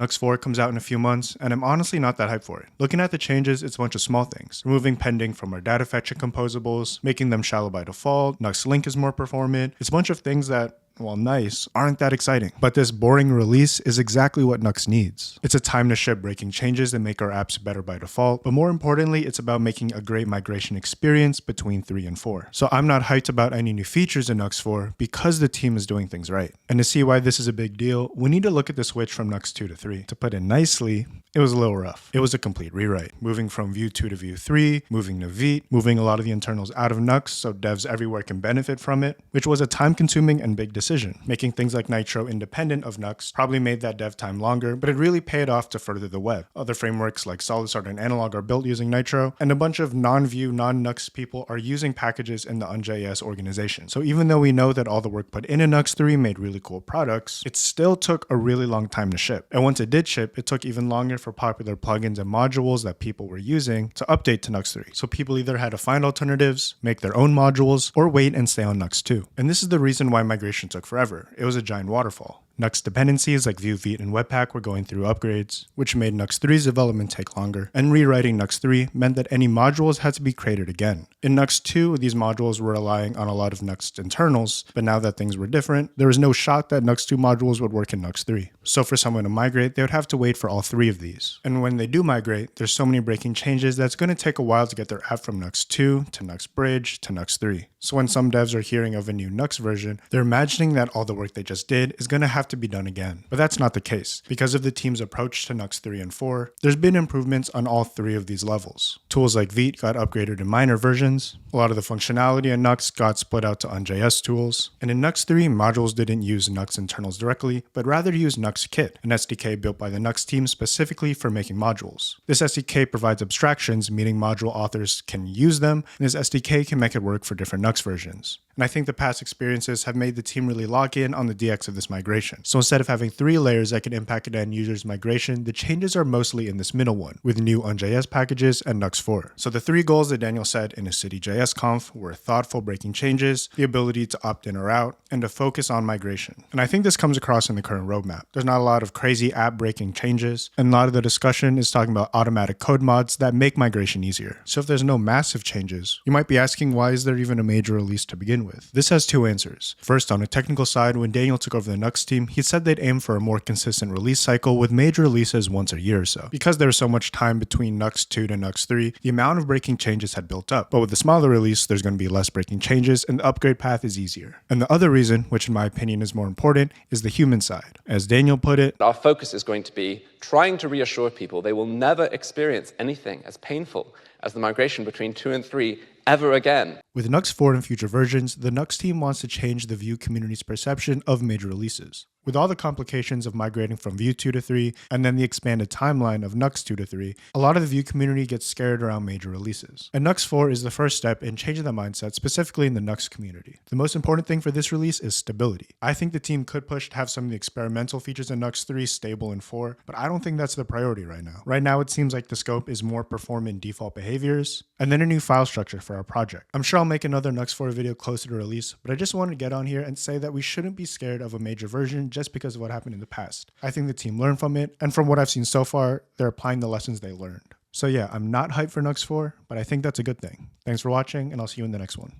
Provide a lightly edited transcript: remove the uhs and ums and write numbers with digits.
nuxt 4 comes out in a few months, and I'm honestly not that hyped for it. Looking at the changes, it's a bunch of small things. Removing pending from our data fetch and composables, making them shallow by default, nuxt link is more performant. It's a bunch of things that, while nice, aren't that exciting. But this boring release is exactly what Nuxt needs. It's a time to ship breaking changes that make our apps better by default, but more importantly, it's about making a great migration experience between 3 and 4. So I'm not hyped about any new features in Nuxt 4 because the team is doing things right. And to see why this is a big deal, we need to look at the switch from Nuxt 2 to 3. To put it nicely, it was a little rough. It was a complete rewrite, moving from Vue 2 to Vue 3, moving to Vite, moving a lot of the internals out of Nuxt so devs everywhere can benefit from it, which was a time-consuming and big decision. Making things like Nitro independent of Nuxt probably made that dev time longer, but it really paid off to further the web. Other frameworks like SolidStart and Analog are built using Nitro, and a bunch of non-Vue, non-Nuxt people are using packages in the UnJS organization. So even though we know that all the work put in Nuxt 3 made really cool products, it still took a really long time to ship. And once it did ship, it took even longer for popular plugins and modules that people were using to update to Nuxt 3. So people either had to find alternatives, make their own modules, or wait and stay on Nuxt 2. And this is the reason why migration took forever. It was a giant waterfall. Nuxt dependencies like Vue, Vite, and Webpack were going through upgrades, which made Nuxt 3's development take longer, and rewriting Nuxt 3 meant that any modules had to be created again. In Nuxt 2, these modules were relying on a lot of Nuxt internals, but now that things were different, there was no shot that Nuxt 2 modules would work in Nuxt 3. So for someone to migrate, they would have to wait for all 3 of these. And when they do migrate, there's so many breaking changes that's going to take a while to get their app from Nuxt 2 to Nuxt Bridge to Nuxt 3. So when some devs are hearing of a new Nuxt version, they're imagining that all the work they just did is going to have to be done again. But that's not the case. Because of the team's approach to Nuxt 3 and 4, there's been improvements on all 3 of these levels. Tools like Vite got upgraded in minor versions, a lot of the functionality in Nuxt got split out to UnJS tools, and in Nuxt 3, modules didn't use Nuxt internals directly, but rather used NuxtKit, an SDK built by the Nuxt team specifically for making modules. This SDK provides abstractions, meaning module authors can use them, and this SDK can make it work for different Nuxt versions. And I think the past experiences have made the team really lock in on the DX of this migration. So instead of having 3 layers that can impact an end user's migration, the changes are mostly in this middle one, with new UnJS packages and Nuxt 4. So the 3 goals that Daniel set in his City.js conf were thoughtful breaking changes, the ability to opt in or out, and to focus on migration. And I think this comes across in the current roadmap. There's not a lot of crazy app breaking changes, and a lot of the discussion is talking about automatic code mods that make migration easier. So if there's no massive changes, you might be asking, why is there even a major release to begin with? This has 2 answers. First, on a technical side, when Daniel took over the Nuxt team, he said they'd aim for a more consistent release cycle with major releases once a year or so. Because there was so much time between Nuxt 2 to Nuxt 3, the amount of breaking changes had built up. But with the smaller release, there's going to be less breaking changes and the upgrade path is easier. And the other reason, which in my opinion is more important, is the human side. As Daniel put it, our focus is going to be trying to reassure people they will never experience anything as painful as the migration between 2 and 3 ever again. With Nuxt 4 and future versions, the Nuxt team wants to change the Vue community's perception of major releases. With all the complications of migrating from Vue 2 to 3, and then the expanded timeline of Nuxt 2 to 3, a lot of the Vue community gets scared around major releases. And Nuxt 4 is the first step in changing the mindset, specifically in the Nuxt community. The most important thing for this release is stability. I think the team could push to have some of the experimental features in Nuxt 3 stable in 4, but I don't think that's the priority right now. Right now, it seems like the scope is more performant default behaviors, and then a new file structure for our project. I'm sure I'll make another Nuxt 4 video closer to release, but I just wanted to get on here and say that we shouldn't be scared of a major version just because of what happened in the past. I think the team learned from it, and from what I've seen so far, they're applying the lessons they learned. So yeah, I'm not hyped for Nuxt 4, but I think that's a good thing. Thanks for watching, and I'll see you in the next one.